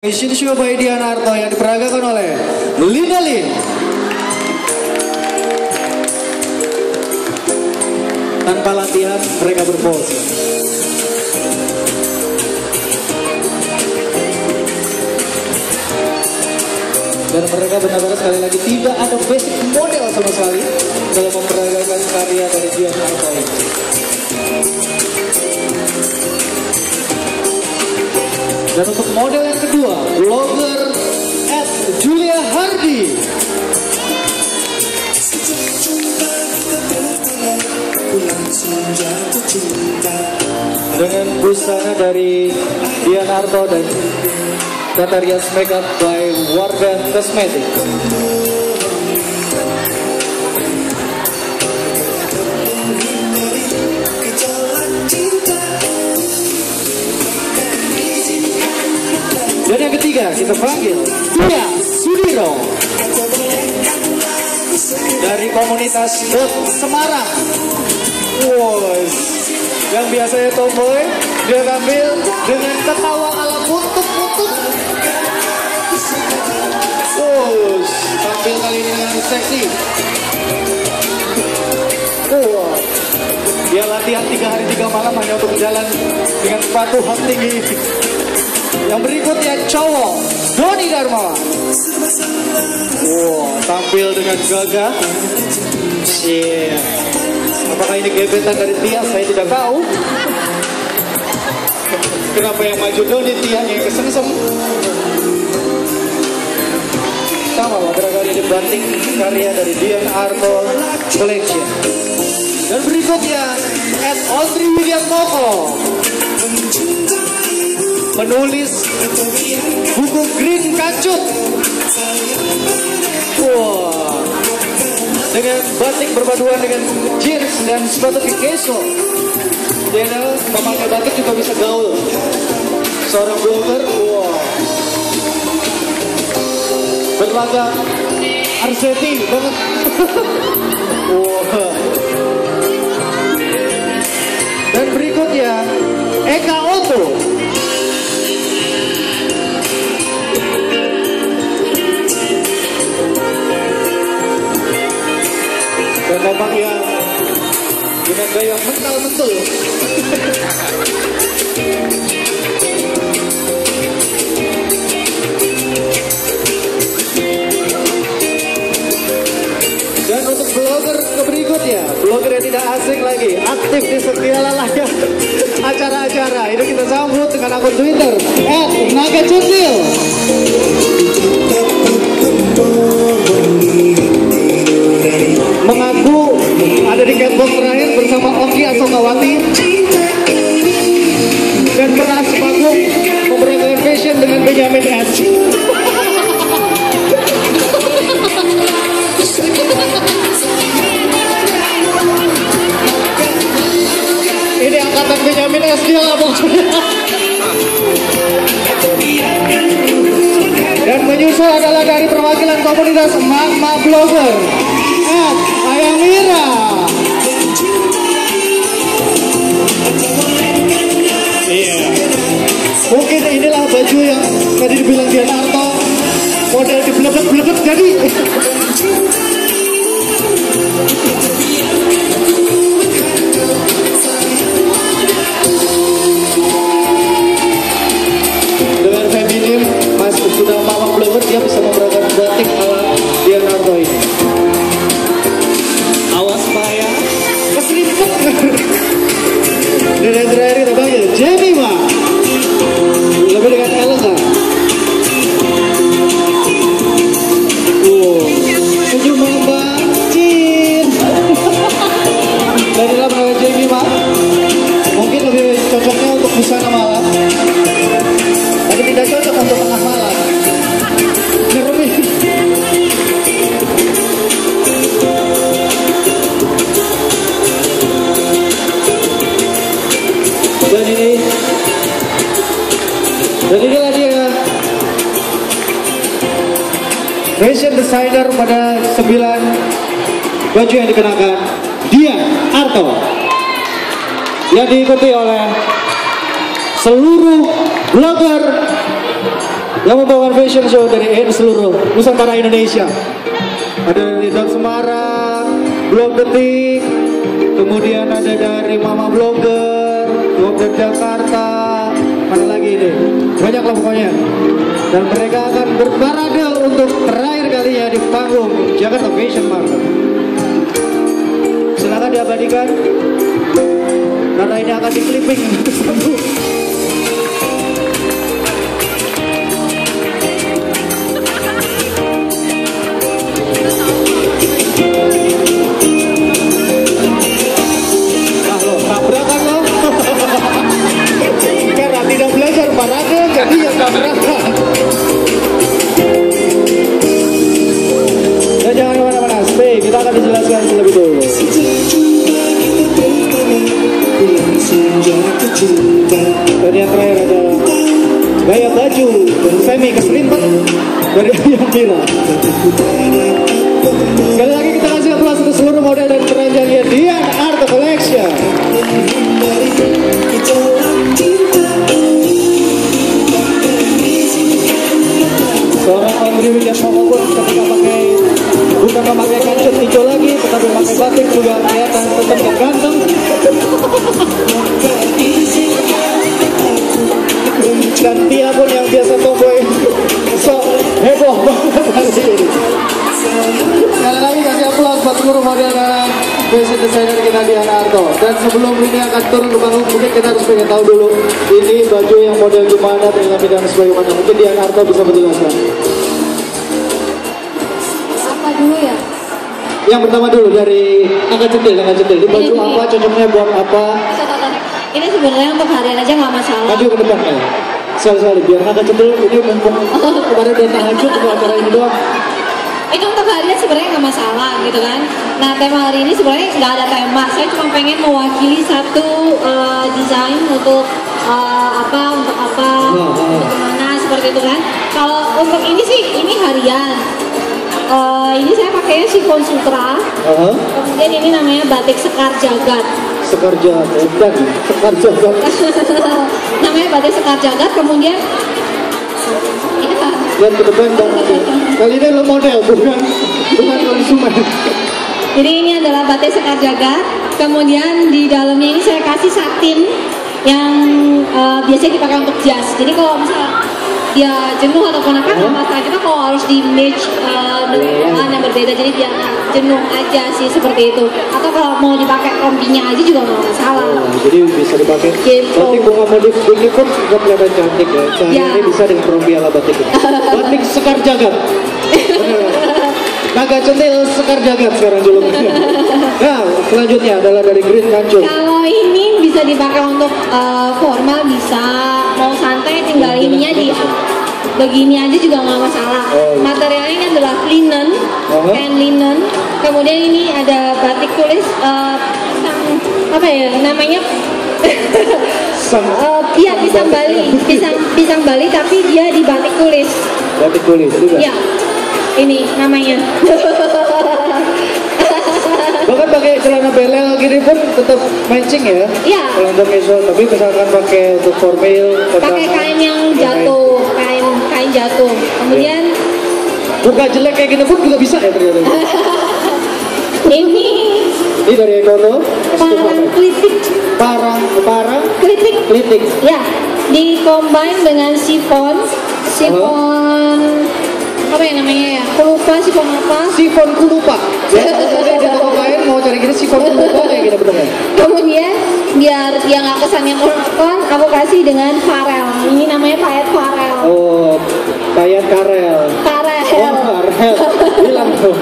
Fashion Show by Dian Arto yang diperagakan oleh Linda Lin. Tanpa latihan mereka berpose. Dan mereka benar-benar sekali lagi tidak ada basic model sama sekali dalam memperagakan karya dari Dian Arto ini. Dan untuk model yang kedua, blogger @Julia Hardy. Dengan busana dari Dian Arto dan tata rias makeup by Warga Cosmetic. Dan yang ketiga kita panggil Tia Sudiro dari komunitas Dot Semarang. Wow, yang biasanya tomboy dia tampil dengan ketawa ala buntut-buntut. Wow, tampil kali ini dengan seksi. Wow, dia latihan 3 hari 3 malam hanya untuk jalan dengan sepatu hak tinggi. Yang berikutnya cowok Doni Darmawan. Wow, tampil dengan gagah. Yeah. Apakah ini gebetan dari Tia? Saya tidak tahu. Kenapa yang maju Doni, Tia yang kesengsem? Sama lah, barangkali dibanting karya dari Dian Arto Collection. Dan berikutnya Audrey William Moko, menulis buku Green Kancut. Wow, dengan batik berpaduan dengan jeans dan sepatu kekeso. Dia memakai batik juga bisa gaul. Seorang blogger, wow, berlagak Arzetti banget. Wow. Dan berikutnya Eka Otto. Dan tampaknya dengan gaya mental-mentul. Dan untuk blogger berikutnya, blogger yang tidak asing lagi, aktif di segala layar acara-acara. Ini kita sambut dengan akun Twitter @nagacentil. Mengaku ada di catwalk terakhir bersama Oki Asokawati dan pernah sepanggung memperagakan fashion dengan Benjamin S. Ini angkatan Benjamin S dia lah maksudnya. Dan menyusul adalah dari perwakilan komunitas Mama Blogger Ayang Mira. Iya. Mungkin inilah baju yang tadi dibilang Dian Arto, model dibelebet-belebet jadi. Dengan feminim, Mas sudah Mama Blogger, dia bisa memperagakan batik ala Dian Arto ini. Awas Maya, keselimpet. Dan yang terakhir kita panggil Jemima, lebih dengan elegan. Senyum membacin. Dan inilah penampilan Jemima. Mungkin lebih cocoknya untuk busana malam, tapi tidak cocok untuk tengah malam. Nyeremin. Dan inilah dia fashion designer pada 9 baju yang dikenakan Dian Arto, yang diikuti oleh seluruh blogger yang membawakan fashion show dari seluruh Nusantara Indonesia. Ada dari Dam Semarang, Blog Detik, kemudian ada dari Mama Blogger, Blogger Jakarta, mana lagi ini? Banyak lah pokoknya. Dan mereka akan berparade untuk terakhir kalinya di panggung Jakarta Fashion Market. Silakan diabadikan karena ini akan di clipping. Karena tidak belajar parade jadi ya tabrakan. Dan jangan kemana-mana, stay, kita akan dijelaskan lebih dulu. Dan yang terakhir ada gaya baju semi keselimpet dari Ayam Mira. Sekali lagi kita kasih aplaus untuk seluruh model dan perancangannya Dian Art Collection. Seorang Andri William Momobon ketika bukan memakai kancut hijau lagi, tetapi memakai batik juga kelihatan tetap ganteng. Dan dia pun yang biasa tomboy, so heboh banget hari ini. Sekali lagi kasih aplaus buat seluruh model dan fashion designer kita Dian Arto. Dan sebelum ini akan turun ke panggung, mungkin kita harus pengen tahu dulu ini baju yang model gimana dan sebagaimana. Mungkin Dian Arto bisa menjelaskan. Apa dulu ya? Yang pertama dulu dari angkat centil. Ini baju ini, apa? Cocoknya buat apa? Ini sebenarnya untuk harian aja nggak masalah. Maju ke depan ya. Sekali biar angkat centil ini mumpung kemarin udah tahajud untuk acara ini doang. Itu untuk harian sebenarnya nggak masalah gitu kan. Nah tema hari ini sebenarnya nggak ada tema. Saya cuma pengen mewakili satu desain untuk untuk gimana seperti itu kan. Kalau untuk ini sih ini harian. Ini saya pakainya chiffon sutra. Kemudian ini namanya batik Sekar Jagat. Sekar Jagat. Namanya batik Sekar Jagat. Kemudian lihat ke depan banget. Kali ini lo model bukan konsumen. Jadi ini adalah batik Sekar Jagat. Kemudian di dalamnya ini saya kasih satin yang biasanya dipakai untuk jas. Jadi kalau misalnya dia jenuh ataupun apa nggak masalah, kita kalau harus di match dengan yang berbeda, jadi dia jenuh aja sih seperti itu. Atau kalau mau dipakai rompinya aja juga nggak masalah. Jadi bisa dipakai. Batik bunga modif ini pun juga kelihatan cantik ya. Sehari-hari bisa dengan rompi ala batik ini. Batik Sekar Jagat. Naga centil Sekar Jagat sekarang julukannya. Nah, selanjutnya adalah dari Green Kancut. Kalau ini bisa dipakai untuk formal bisa, mau santai tinggal ininya di begini aja juga nggak masalah. Materialnya ini adalah linen, kain linen. Kemudian ini ada batik tulis apa ya namanya? Iya pisang Bali tapi dia di batik tulis. Batik tulis juga. Iya. Ini namanya. Bahkan pakai celana belel gini pun tetap matching ya. Iya. Kalau untuk casual, tapi misalkan pakai untuk formal, pakai kain yang jatuh, kain jatuh. Kemudian buka jelek kayak gini pun juga bisa ya ternyata. ini dari Ekono. parang klitik. Parang klitik. Ya, di-combine dengan sifon apa ya namanya ya? Kulupa, sifon apa? Sifon kulupa. Ya, kalau di toko kain mau cari gini sifon kulupa kayak gini betul. Kemudian biar dia nggak kesannya monoton, aku kasih dengan farel. Ini namanya payet farel. Oh, payet karel. Farel. Oh, karel. Bilang tuh.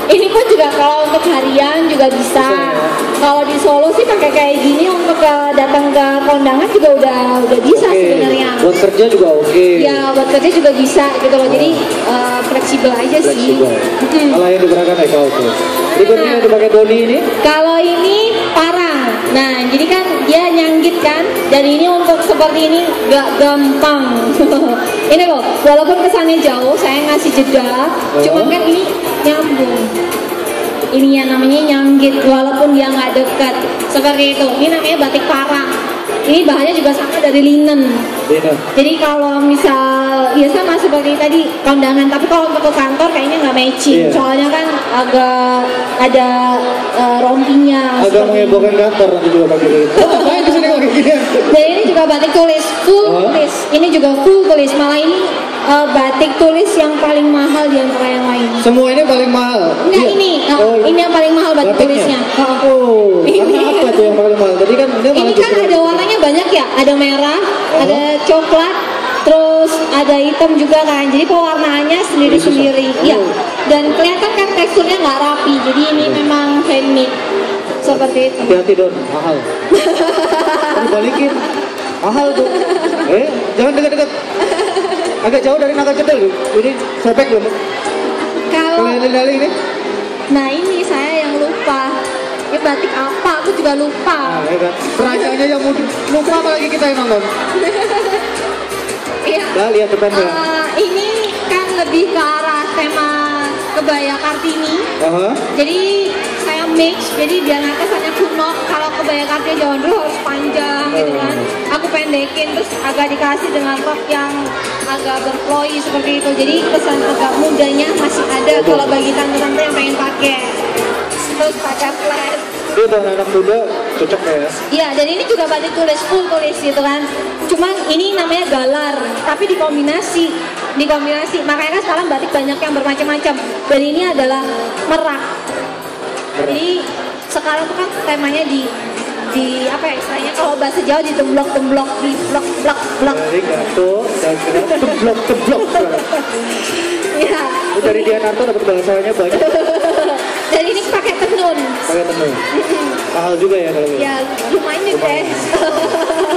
Ini pun juga kalau untuk harian juga bisa. Kalau di Solo sih pakai kayak gini untuk datang ke kondangan juga udah bisa sebenarnya. Buat kerja juga oke. Ya buat kerja juga bisa gitu loh. Jadi fleksibel aja sih. Kalau yang digunakan Eka oke. Berikutnya yang dipakai Doni ini? Kalau ini parang. Nah jadi kan dia nyanggit kan. Dan ini untuk seperti ini gak gampang. Ini loh, walaupun kesannya jauh, saya ngasih jeda. Cuma kan ini nyambung. Ini yang namanya nyanggit, walaupun dia nggak dekat. Seperti itu. Ini namanya batik parang. Ini bahannya juga sama dari linen. Jadi kalau misal ya sama seperti tadi kondangan, tapi kalau untuk ke kantor kayaknya nggak matching. Soalnya kan agak ada rompinya. Agak menghebohkan kantor nanti juga pakai gitu. Ngapain di sini pakai gini? Dan ini juga batik tulis full tulis. Ini juga full tulis. Malah ini batik tulis yang paling mahal di antara yang lain. Semua ini paling mahal? Enggak, ini yang paling mahal batik tulisnya. Ini apa tuh yang paling mahal? Tadi kan ini kan ada warnanya banyak ya, ada merah, ada coklat, terus ada hitam juga kan. Jadi pewarnaannya sendiri-sendiri. Iya. Dan kelihatan kan teksturnya nggak rapi. Jadi ini memang handmade seperti itu. Hati-hati Don, mahal. Dibalikin, mahal tuh. Jangan dekat-dekat. Agak jauh dari naga cendel. Ini sobek belum? Kalau ini? Nah ini saya yang lupa. Ini batik apa? Aku juga lupa. Nah, ya kan? Perancangnya yang lupa apalagi kita yang nonton. Iya. Nah, lihat depannya. Ini kan lebih ke arah tema kebaya Kartini. Jadi saya mix, jadi biar atasnya kuno. Kalau kebaya Kartini zaman dulu harus panjang gitu kan. Aku pendekin terus agak dikasih dengan rok yang agak berflowy seperti itu. Jadi kesan agak mudanya masih ada kalau bagi tante-tante yang pengen pakai. Terus pakai flat. Ini untuk anak muda cocok ya? Iya, dan ini juga batik tulis full tulis gitu kan. Cuman ini namanya galar, tapi dikombinasi. Makanya kan sekarang batik banyak yang bermacam-macam. Dan ini adalah merak. Jadi sekarang tuh kan temanya di apa ya istilahnya, kalau bahasa Jawa di temblok di blok. Dari gato dan temblok. Iya. Dari Dianarto dapat bahasanya banyak. Dan ini pakai tenun. Mahal juga ya kalau gitu. Ya lumayan deh.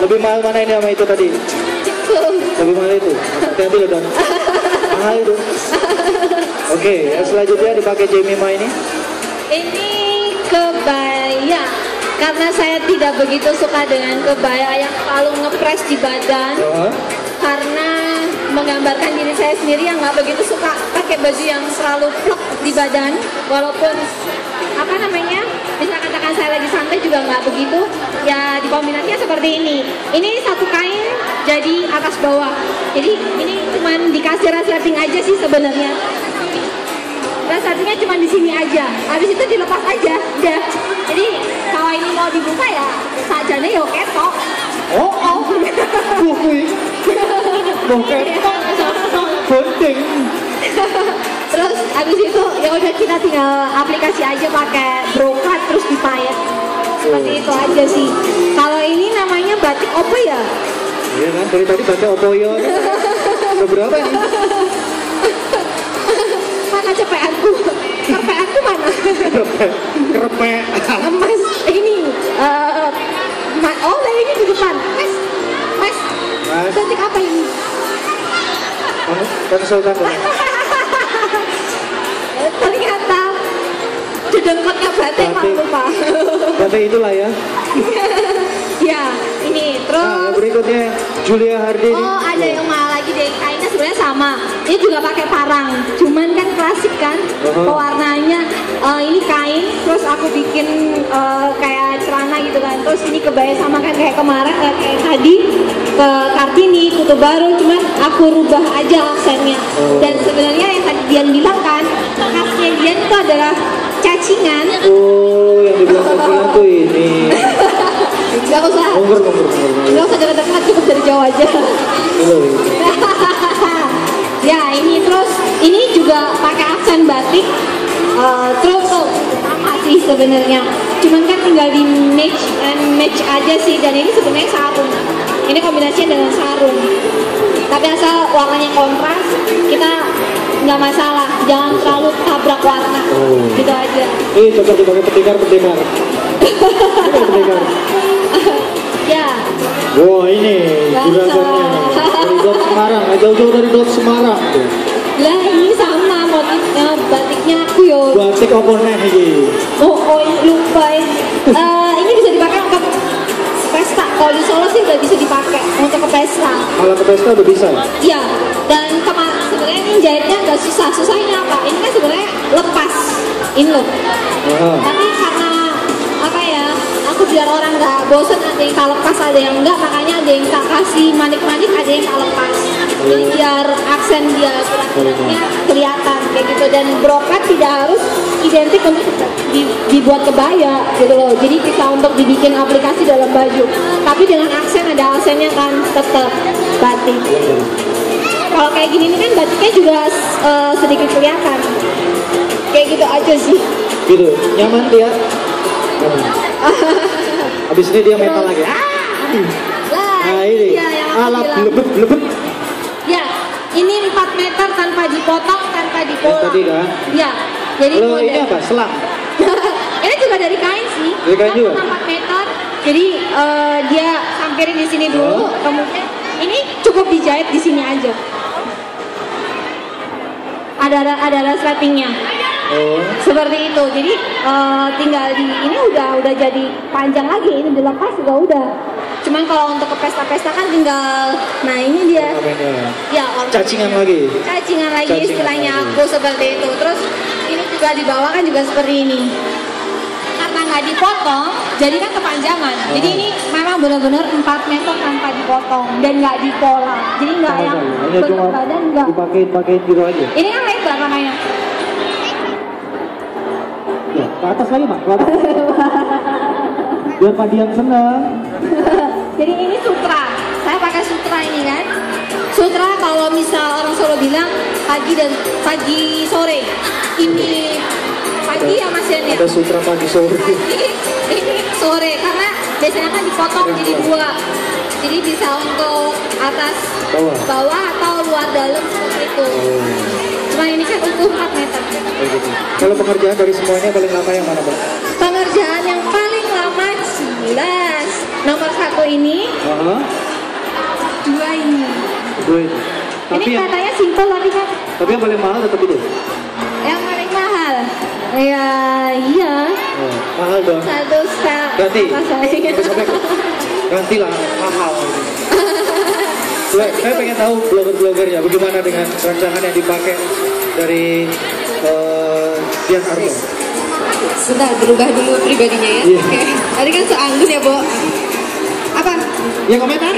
Lebih mahal mana ini sama itu tadi? Lebih mahal itu. Hati-hati loh Don. Mahal itu. Oke, yang selanjutnya dipakai Jemima ini. Ini kebaya. Karena saya tidak begitu suka dengan kebaya yang selalu ngepres di badan. Karena menggambarkan diri saya sendiri yang nggak begitu suka pakai baju yang selalu plek di badan. Walaupun apa namanya, bisa katakan saya lagi santai juga nggak begitu. Ya dikombinasinya seperti ini. Ini satu kain jadi atas bawah. Jadi ini cuman dikasih resleting aja sih sebenarnya. Resletingnya cuma di sini aja. Habis itu dilepas aja. Udah. Jadi kalau ini mau dibuka ya sajane yo ketok. Penting. Terus habis itu ya udah kita tinggal aplikasi aja pakai brokat terus dipayet. Seperti itu aja sih. Kalau ini namanya batik apa ya? Iya kan, dari tadi batik opoyo. Udah berapa nih? Mana cepeanku? Kerpeanku mana? Kerpek. Mas, ini ini di depan. Mas. Batik apa ini? Konsultan. Ternyata dedengkotnya batik lupa. Batik itulah ya. Ya, ini terus. Nah, yang berikutnya Julia Hardy. Ada yang mahal lagi deh. Kainnya sebenarnya sama. Ini juga pakai parang. Cuman kan klasik kan. Pewarnanya ini kain. Terus aku bikin kayak celana gitu kan. Terus ini kebaya sama kan kayak kemarin kayak tadi ke Kartini, Kutu Baru. Cuman aku rubah aja aksennya. Dan sebenarnya yang tadi Dian bilang kan, khasnya Dian itu adalah cacingan. Yang dibilang cacingan tuh ini. Gak usah. Gak usah dekat-dekat, cukup dari jauh aja. Ya ini terus ini juga pakai aksen batik. Terus sama sih sebenarnya. Cuman kan tinggal di mix and match aja sih. Dan ini sebenarnya sarung. Ini kombinasinya dengan sarung. Tapi asal warnanya kontras, kita nggak masalah. Jangan terlalu tabrak warna. Gitu aja. Ini cocok dipakai pendekar. Ya. Wah ini juragannya dari Dot Semarang, jauh-jauh dari Dot Semarang. Lah ini sama motifnya, batiknya aku yo. Batik apa nih ini? Lupa. Ini bisa dipakai untuk pesta. Kalau di Solo sih udah bisa dipakai untuk ke pesta. Kalau ke pesta udah bisa? Iya. Dan sebenarnya ini jahitnya nggak susah. Susahnya apa? Ini kan sebenarnya lepas. Ini loh. Tapi karena apa ya? Aku biar orang nggak bosen, ada yang tak lepas, ada yang enggak, makanya ada yang tak kasih manik-manik, ada yang tak lepas. Jadi biar aksen dia gerak-geraknya kelihatan kayak gitu, dan brokat tidak harus identik untuk dibuat kebaya gitu loh. Jadi bisa untuk dibikin aplikasi dalam baju, tapi dengan aksen, ada aksennya kan, tetap batik. Kalau kayak gini nih kan batiknya juga sedikit kelihatan. Kayak gitu aja sih. Gitu, nyaman dia. Habis ini dia mental lagi. Nah ini, alat lebet. Ya, ini 4 meter tanpa dipotong, tanpa dipola. Tadi kan? Ya, jadi kalau ini apa? Selang? ini juga dari kain sih. Dari kain juga? 4 meter. Jadi dia sampirin di sini dulu, kemudian ini cukup dijahit di sini aja. Ada resletingnya. Oh. Seperti itu. Jadi tinggal di ini udah jadi panjang lagi, ini dilepas juga udah. Cuman kalau untuk ke pesta-pesta kan tinggal, nah ini dia. Ya, Cacingan lagi. Cacingan lagi istilahnya aku seperti itu. Terus ini juga di bawah kan juga seperti ini. Karena nggak dipotong, jadi kan kepanjangan. Jadi ini memang benar-benar 4 meter tanpa dipotong dan nggak dipola. Jadi nggak yang bentuk badan nggak. Dipakein gitu aja. Ini kan lebar makanya. Ya, ke atas lagi Mak, ke atas. Biar Pak Dian senang. Jadi ini sutra. Saya pakai sutra ini kan. Sutra kalau misal orang Solo bilang pagi sore. Ini pagi ya Mas Yan ya. Ada sutra pagi sore. Ini sore karena biasanya kan dipotong jadi 2. Jadi bisa untuk atas, bawah atau luar dalam seperti itu. Cuma ini kan utuh 4 meter. Gitu. Kalau pengerjaan dari semuanya paling lama yang mana Pak? Pengerjaan yang paling lama jelas nomor 1 ini. 2 ini. 2 ini. Tapi Ini katanya simpel tapi kan. Tapi yang paling mahal tetap itu. Yang paling mahal. Ya iya. Oh, mahal dong. Satu Ganti. saya. Ganti lah mahal. Saya pengen tahu blogger-bloggernya bagaimana dengan rancangan yang dipakai dari Dian Arno. Sebentar, berubah dulu pribadinya ya. Iya. Oke. Tadi kan seanggun ya, Bo. Apa? Yang komentar.